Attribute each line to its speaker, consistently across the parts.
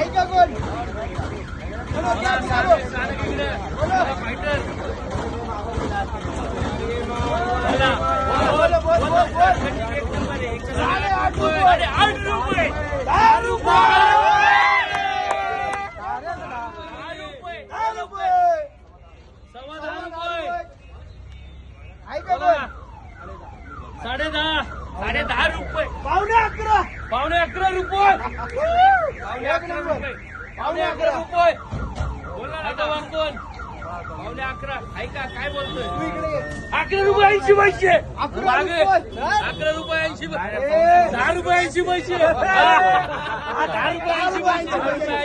Speaker 1: ऐका कोण
Speaker 2: ₹10.5
Speaker 1: पावणे 11
Speaker 2: पावणे 11 रुपये पावणे 11 रुपये बोला ना कोण पावणे 11 ऐका काय बोलतोय 11 रुपये 80 पैसे 11 रुपये 80 10 रुपये 80 पैसे 10 रुपये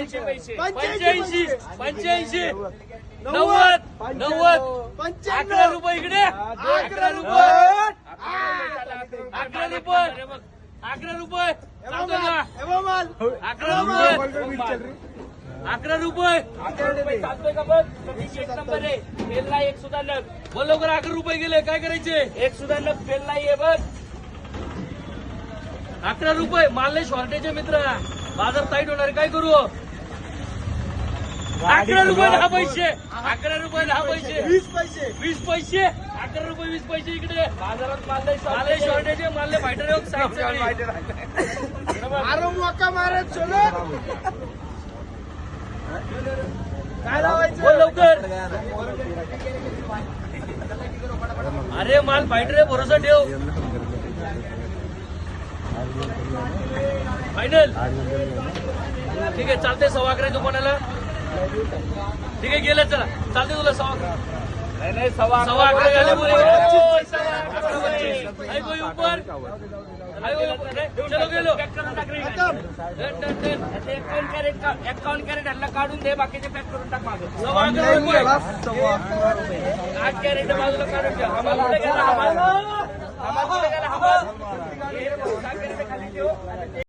Speaker 2: 80 पैसे 85 90 11 रुपये इकडे 11 रुपये 11 रुपये 11 रुपये 11 रुपये चालतोय का बघ एक नंबर आहे फेल नाही एक सुद्धा नग बोल लवकर 11 रुपये गेले काय करायचे एक सुद्धा नग फेल नाहीये बघ 11 रुपये माल शॉर्टेज आहे मित्र बाजार टाईट होणार काय करू 11 रुपये 10 पैसे 11 रुपये 10 पैसे
Speaker 1: 20 पैसे
Speaker 2: 20 पैसे 11 रुपये 20 पैसे इकडे बाजारात माल शॉर्टेज आहे माल फायटर
Speaker 1: आरो मोका मारत चलो काय लावायचं
Speaker 2: बोल लवकर अरे माल फायटर आहे भरोसा ठेव फायनल ठीक आहे चालते 11:15 दुकानाला ठीक आहे गेलं चला चालते तुला 11:15
Speaker 1: नाही 11:15
Speaker 2: झाले बोले ऐको ऊपर चलो गेलो 51 कॅरेट हल्ला काढून दे बाकीचे पॅक करून टाक मागे 11:15 रुपये 8 कॅरेट बाजूला काढून ठेव आम्हाला कुठे गेला आम्हाला